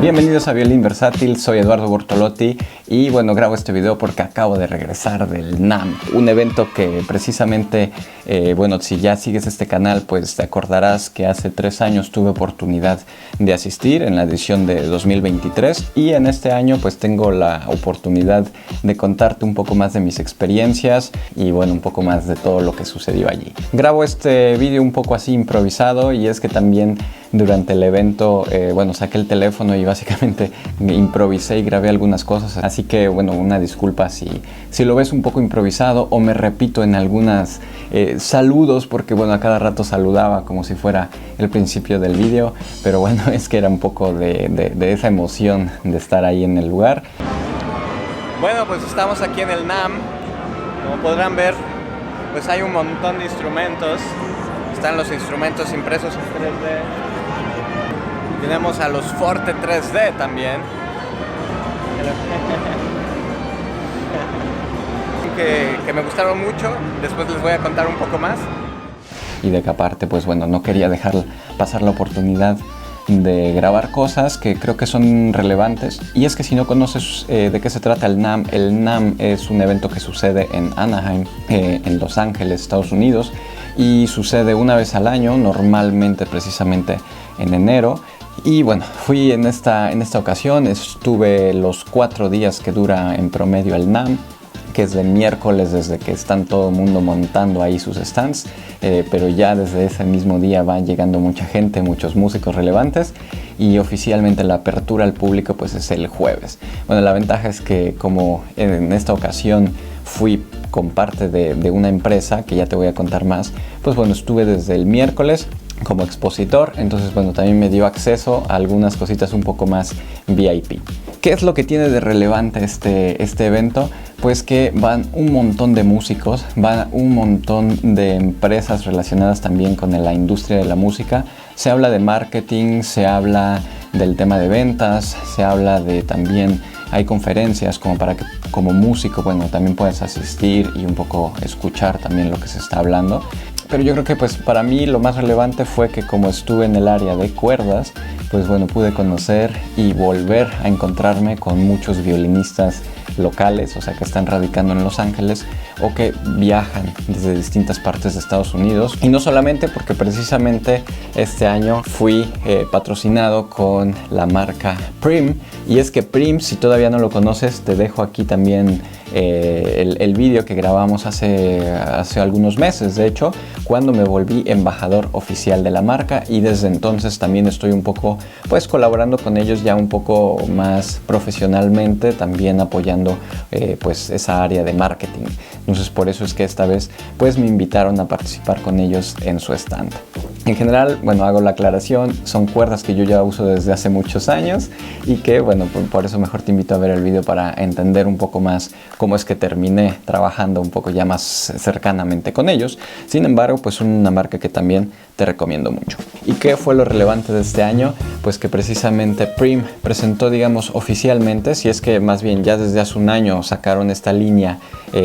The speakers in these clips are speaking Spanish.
Bienvenidos a Violín Versátil, soy Eduardo Bortolotti y bueno, grabo este video porque acabo de regresar del NAMM, un evento que precisamente, bueno, si ya sigues este canal pues te acordarás que hace 3 años tuve oportunidad de asistir en la edición de 2023 y en este año pues tengo la oportunidad de contarte un poco más de mis experiencias y bueno, un poco más de todo lo que sucedió allí. Grabo este video un poco así improvisado y es que también durante el evento, bueno, saqué el teléfono y básicamente me improvisé y grabé algunas cosas. Así que, bueno, una disculpa si lo ves un poco improvisado o me repito en algunas saludos, porque, bueno, a cada rato saludaba como si fuera el principio del video. Pero bueno, es que era un poco de esa emoción de estar ahí en el lugar. Bueno, pues estamos aquí en el NAMM. Como podrán ver, pues hay un montón de instrumentos. Están los instrumentos impresos en 3D. Tenemos a los Forte 3D también. que me gustaron mucho. Después les voy a contar un poco más. Y de que aparte, pues bueno, no quería dejar pasar la oportunidad de grabar cosas que creo que son relevantes. Y es que si no conoces de qué se trata el NAMM es un evento que sucede en Anaheim, en Los Ángeles, Estados Unidos. Y sucede una vez al año, normalmente precisamente en enero. Y bueno, fui en esta ocasión, estuve los 4 días que dura en promedio el NAMM, que es de miércoles desde que están todo el mundo montando ahí sus stands, pero ya desde ese mismo día va llegando mucha gente, muchos músicos relevantes y oficialmente la apertura al público pues es el jueves. Bueno, la ventaja es que como en esta ocasión fui con parte de una empresa, que ya te voy a contar más, pues bueno, estuve desde el miércoles como expositor, entonces bueno, también me dio acceso a algunas cositas un poco más VIP. ¿Qué es lo que tiene de relevante este evento? Pues que van un montón de músicos, van un montón de empresas relacionadas también con la industria de la música. Se habla de marketing, se habla del tema de ventas, se habla de también, hay conferencias como para que como músico, bueno, también puedas asistir y un poco escuchar también lo que se está hablando. Pero yo creo que pues para mí lo más relevante fue que como estuve en el área de cuerdas, pues bueno, pude conocer y volver a encontrarme con muchos violinistas locales, o sea, que están radicando en Los Ángeles o que viajan desde distintas partes de Estados Unidos. Y no solamente porque precisamente este año fui patrocinado con la marca Prim. Y es que Prim, si todavía no lo conoces, te dejo aquí también el vídeo que grabamos hace algunos meses, de hecho, cuando me volví embajador oficial de la marca, y desde entonces también estoy un poco pues colaborando con ellos ya un poco más profesionalmente, también apoyando pues esa área de marketing. Entonces por eso es que esta vez pues me invitaron a participar con ellos en su stand. En general, bueno, hago la aclaración, son cuerdas que yo ya uso desde hace muchos años y que, bueno, por eso mejor te invito a ver el video para entender un poco más cómo es que terminé trabajando un poco ya más cercanamente con ellos. Sin embargo, pues una marca que también te recomiendo mucho. ¿Y qué fue lo relevante de este año? Pues que precisamente Prim presentó, digamos, oficialmente, si es que más bien ya desde hace un año sacaron esta línea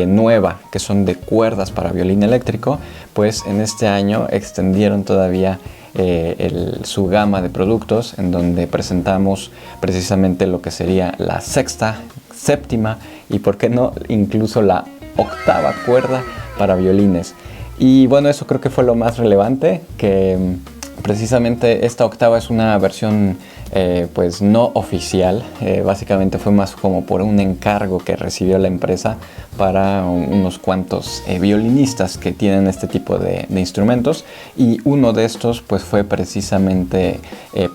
nueva, que son de cuerdas para violín eléctrico, pues en este año extendieron todavía su gama de productos, en donde presentamos precisamente lo que sería la sexta, séptima y por qué no incluso la octava cuerda para violines. Y bueno, eso creo que fue lo más relevante, que precisamente esta octava es una versión pues no oficial, básicamente fue más como por un encargo que recibió la empresa para unos cuantos violinistas que tienen este tipo de instrumentos, y uno de estos pues fue precisamente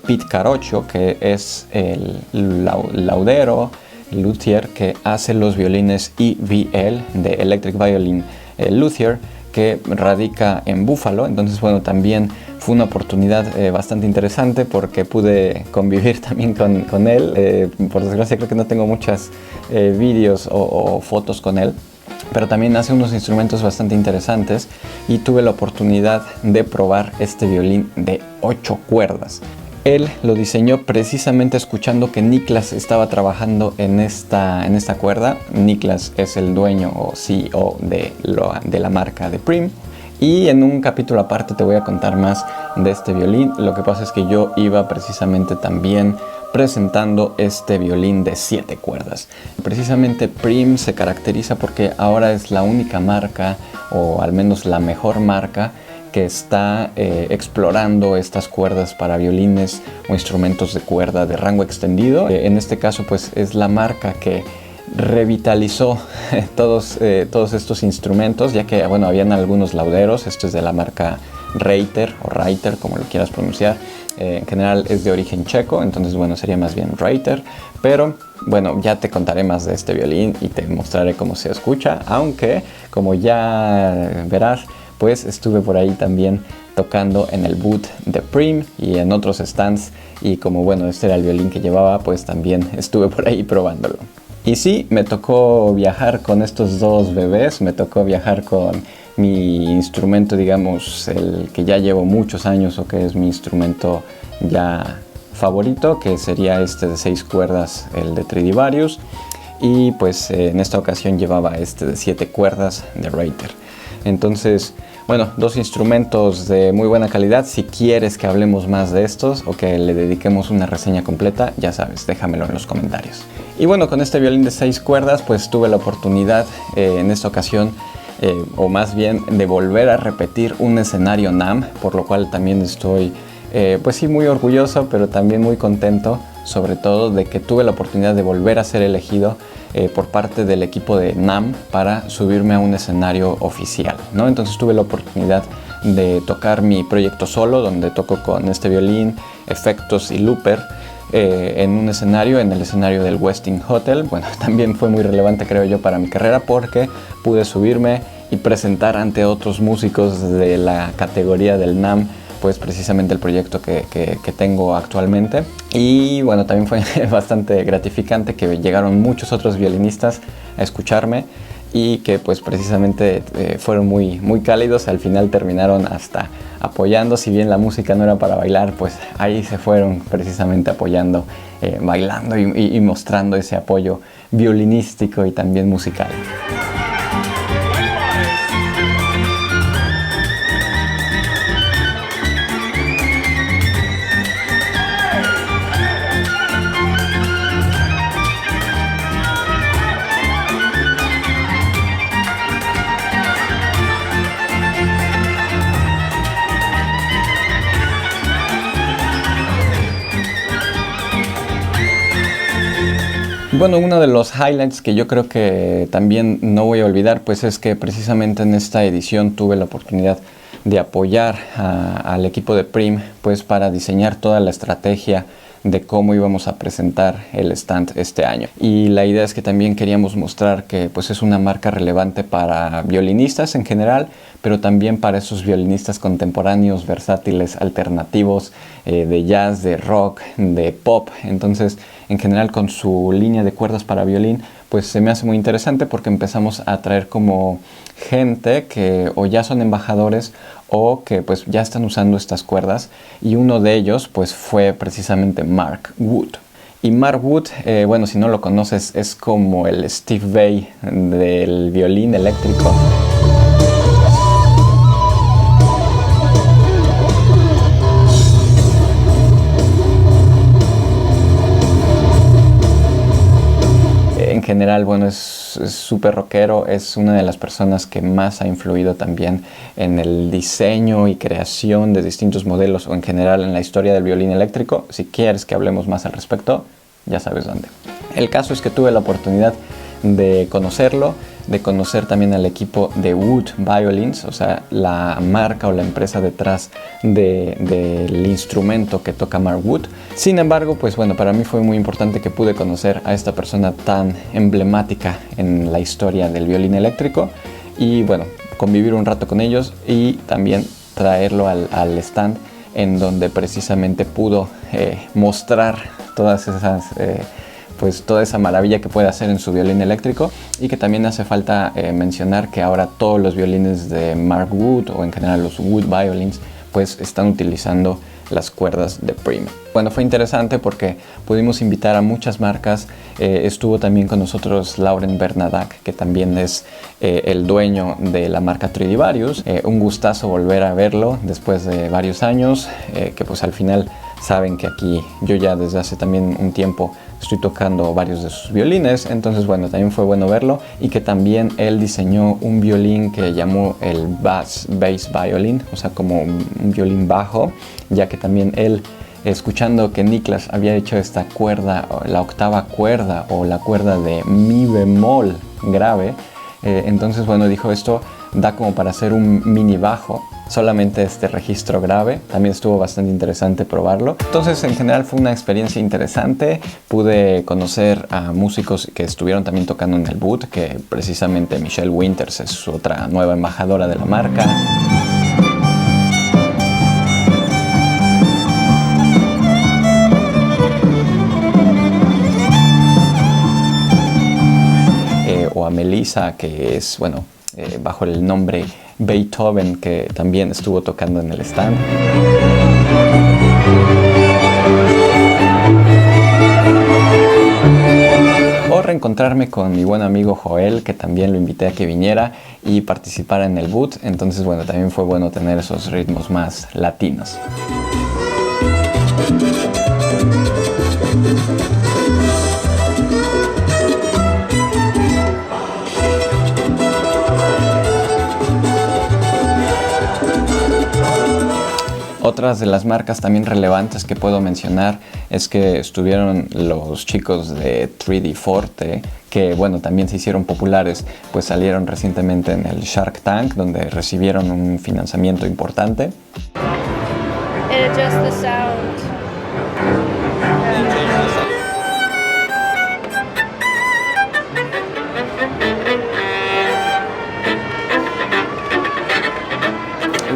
Pete Carocho, que es el laudero, luthier que hace los violines EVL de Electric Violin Luthier, que radica en Buffalo. Entonces bueno, también fue una oportunidad bastante interesante porque pude convivir también con él. Por desgracia creo que no tengo muchos vídeos o fotos con él, pero también hace unos instrumentos bastante interesantes y tuve la oportunidad de probar este violín de 8 cuerdas. Él lo diseñó precisamente escuchando que Niklas estaba trabajando en esta cuerda. Niklas es el dueño o CEO de la marca de Prim. Y en un capítulo aparte te voy a contar más de este violín. Lo que pasa es que yo iba precisamente también presentando este violín de 7 cuerdas. Precisamente Prim se caracteriza porque ahora es la única marca, o al menos la mejor marca, que está explorando estas cuerdas para violines o instrumentos de cuerda de rango extendido. En este caso pues es la marca que revitalizó todos estos instrumentos, ya que bueno, habían algunos lauderos. Esto es de la marca Reiter o Reiter, como lo quieras pronunciar. En general es de origen checo, entonces bueno, sería más bien Reiter, pero bueno, ya te contaré más de este violín y te mostraré cómo se escucha, aunque como ya verás, pues estuve por ahí también tocando en el boot de Prim y en otros stands, y como bueno, este era el violín que llevaba, pues también estuve por ahí probándolo. Y sí, me tocó viajar con estos dos bebés, me tocó viajar con mi instrumento, digamos, el que ya llevo muchos años, o que es mi instrumento ya favorito, que sería este de 6 cuerdas, el de Stradivarius, y pues en esta ocasión llevaba este de 7 cuerdas de Reiter. Entonces, bueno, 2 instrumentos de muy buena calidad. Si quieres que hablemos más de estos o que le dediquemos una reseña completa, ya sabes, déjamelo en los comentarios. Y bueno, con este violín de 6 cuerdas, pues tuve la oportunidad en esta ocasión, o más bien de volver a repetir un escenario NAMM, por lo cual también estoy, pues sí, muy orgulloso, pero también muy contento, sobre todo de que tuve la oportunidad de volver a ser elegido por parte del equipo de NAMM para subirme a un escenario oficial, ¿no? Entonces tuve la oportunidad de tocar mi proyecto solo, donde toco con este violín, efectos y looper, en un escenario, en el escenario del Westin Hotel. Bueno, también fue muy relevante, creo yo, para mi carrera, porque pude subirme y presentar ante otros músicos de la categoría del NAMM, pues precisamente el proyecto que tengo actualmente. Y bueno, también fue bastante gratificante que llegaron muchos otros violinistas a escucharme y que pues precisamente fueron muy cálidos. Al final terminaron hasta apoyando, si bien la música no era para bailar, pues ahí se fueron precisamente apoyando, bailando y mostrando ese apoyo violinístico y también musical. Bueno, uno de los highlights que yo creo que también no voy a olvidar, pues es que precisamente en esta edición tuve la oportunidad de apoyar al equipo de Prim, pues para diseñar toda la estrategia de cómo íbamos a presentar el stand este año. Y la idea es que también queríamos mostrar que pues es una marca relevante para violinistas en general, pero también para esos violinistas contemporáneos, versátiles, alternativos, de jazz, de rock, de pop. Entonces, en general, con su línea de cuerdas para violín, pues se me hace muy interesante, porque empezamos a traer como gente que o ya son embajadores o que pues ya están usando estas cuerdas, y uno de ellos pues fue precisamente Mark Wood. Y Mark Wood, bueno, si no lo conoces, es como el Steve Vai del violín eléctrico. En general, bueno, es súper rockero, es una de las personas que más ha influido también en el diseño y creación de distintos modelos, o en general en la historia del violín eléctrico. Si quieres que hablemos más al respecto, ya sabes dónde. El caso es que tuve la oportunidad de conocerlo, de conocer también al equipo de Wood Violins, o sea, la marca o la empresa detrás del instrumento que toca Mark Wood. Sin embargo, pues bueno, para mí fue muy importante que pude conocer a esta persona tan emblemática en la historia del violín eléctrico, y bueno, convivir un rato con ellos y también traerlo al stand, en donde precisamente pudo mostrar todas esas pues toda esa maravilla que puede hacer en su violín eléctrico. Y que también hace falta mencionar que ahora todos los violines de Mark Wood, o en general los Wood Violins, pues están utilizando las cuerdas de Prim. Bueno, fue interesante porque pudimos invitar a muchas marcas. Estuvo también con nosotros Lauren Bernadac, que también es el dueño de la marca Tridivarius. Un gustazo volver a verlo después de varios años, que pues al final saben que aquí yo ya desde hace también un tiempo estoy tocando varios de sus violines, entonces bueno, también fue bueno verlo, y que también él diseñó un violín que llamó el bass violin, o sea, como un violín bajo, ya que también él, escuchando que Niklas había hecho esta cuerda, la octava cuerda o la cuerda de mi bemol grave, entonces bueno, dijo, esto da como para hacer un mini bajo, solamente este registro grave. También estuvo bastante interesante probarlo. Entonces en general fue una experiencia interesante. Pude conocer a músicos que estuvieron también tocando en el boot, que precisamente Michelle Winters es otra nueva embajadora de la marca. O a Melissa, que es, bueno, bajo el nombre Beethoven, que también estuvo tocando en el stand. O reencontrarme con mi buen amigo Joel, que también lo invité a que viniera y participara en el boot. Entonces, bueno, también fue bueno tener esos ritmos más latinos. Otras de las marcas también relevantes que puedo mencionar es que estuvieron los chicos de 3D Forte, que bueno, también se hicieron populares, pues salieron recientemente en el Shark Tank, donde recibieron un financiamiento importante. It adjusts the sound.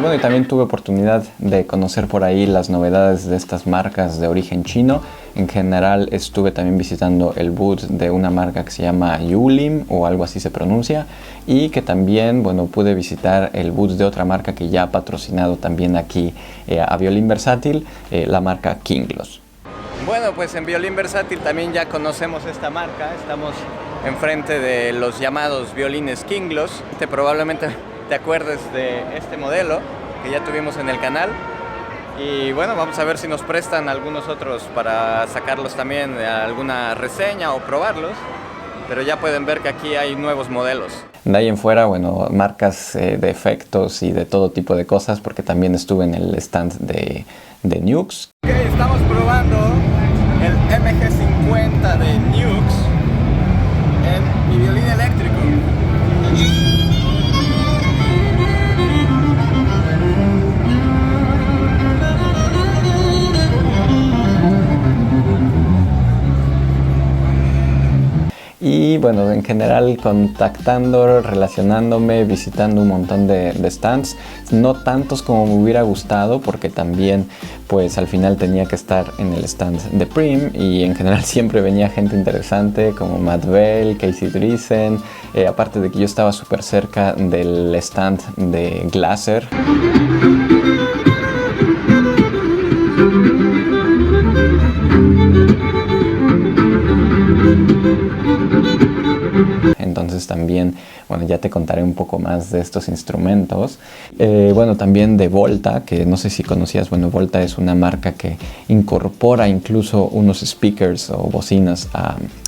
Bueno, y también tuve oportunidad de conocer por ahí las novedades de estas marcas de origen chino. En general estuve también visitando el booth de una marca que se llama Yulim, o algo así se pronuncia, y que también, bueno, pude visitar el booth de otra marca que ya ha patrocinado también aquí a Violín Versátil, la marca Kinglos. Bueno, pues en Violín Versátil también ya conocemos esta marca. Estamos enfrente de los llamados violines Kinglos. Probablemente te acuerdes de este modelo que ya tuvimos en el canal, y bueno, vamos a ver si nos prestan algunos otros para sacarlos también a alguna reseña o probarlos, pero ya pueden ver que aquí hay nuevos modelos. De ahí en fuera, bueno, marcas de efectos y de todo tipo de cosas, porque también estuve en el stand de Nux. Okay, estamos probando el MG50 de Nux en mi violín eléctrico. Y bueno, en general contactando, relacionándome, visitando un montón de stands, no tantos como me hubiera gustado, porque también pues al final tenía que estar en el stand de Prim, y en general siempre venía gente interesante como Matt Bell, Casey Driesen, aparte de que yo estaba súper cerca del stand de Glaser. Entonces también, bueno, ya te contaré un poco más de estos instrumentos. Bueno, también de Volta, que no sé si conocías. Bueno, Volta es una marca que incorpora incluso unos speakers o bocinas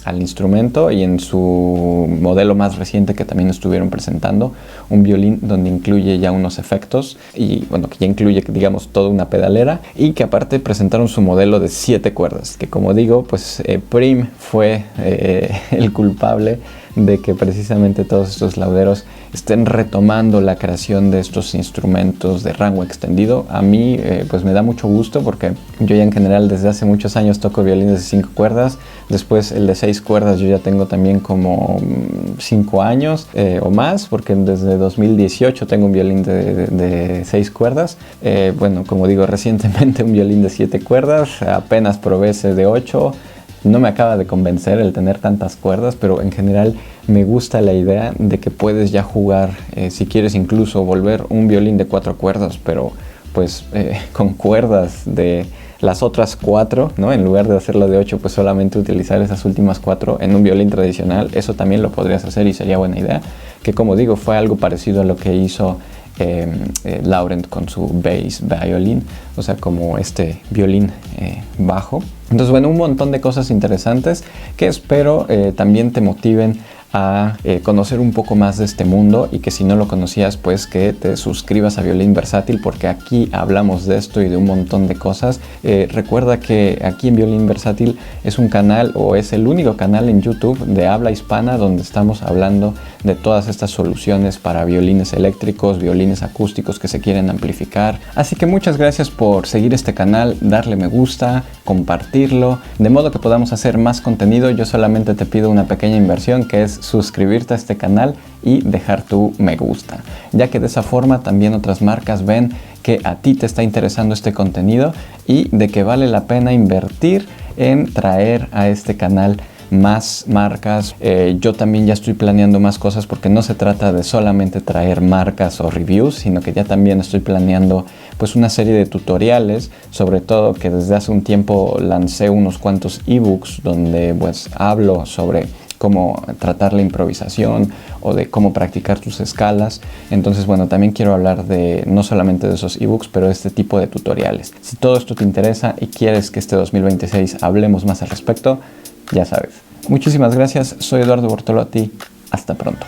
al instrumento, y en su modelo más reciente que también estuvieron presentando, un violín donde incluye ya unos efectos, y bueno, que ya incluye, digamos, toda una pedalera, y que aparte presentaron su modelo de 7 cuerdas, que como digo, pues Prim fue el culpable de que precisamente todos estos lauderos estén retomando la creación de estos instrumentos de rango extendido. A mí pues me da mucho gusto, porque yo ya en general desde hace muchos años toco violines de 5 cuerdas, después el de 6 cuerdas yo ya tengo también como 5 años o más, porque desde 2018 tengo un violín de 6 cuerdas. Bueno, como digo, recientemente un violín de 7 cuerdas, apenas probé ese de 8. No me acaba de convencer el tener tantas cuerdas, pero en general me gusta la idea de que puedes ya jugar, si quieres incluso volver un violín de 4 cuerdas, pero pues con cuerdas de las otras 4, ¿no? En lugar de hacerlo de 8, pues solamente utilizar esas últimas 4 en un violín tradicional. Eso también lo podrías hacer y sería buena idea. Que como digo, fue algo parecido a lo que hizo Laurent con su bass violin, o sea, como este violín bajo. Entonces, bueno, un montón de cosas interesantes que espero también te motiven a conocer un poco más de este mundo, y que si no lo conocías, pues que te suscribas a Violín Versátil, porque aquí hablamos de esto y de un montón de cosas. Recuerda que aquí en Violín Versátil es un canal, o es el único canal en YouTube de habla hispana donde estamos hablando de todas estas soluciones para violines eléctricos, violines acústicos que se quieren amplificar. Así que muchas gracias por seguir este canal, darle me gusta, compartirlo, de modo que podamos hacer más contenido. Yo solamente te pido una pequeña inversión, que es suscribirte a este canal y dejar tu me gusta, ya que de esa forma también otras marcas ven que a ti te está interesando este contenido y de que vale la pena invertir en traer a este canal más marcas. Yo también ya estoy planeando más cosas, porque no se trata de solamente traer marcas o reviews, sino que ya también estoy planeando pues una serie de tutoriales, sobre todo que desde hace un tiempo lancé unos cuantos ebooks donde pues hablo sobre cómo tratar la improvisación o de cómo practicar tus escalas. Entonces, bueno, también quiero hablar de no solamente de esos ebooks, pero de este tipo de tutoriales. Si todo esto te interesa y quieres que este 2026 hablemos más al respecto, ya sabes. Muchísimas gracias, soy Eduardo Bortolotti, hasta pronto.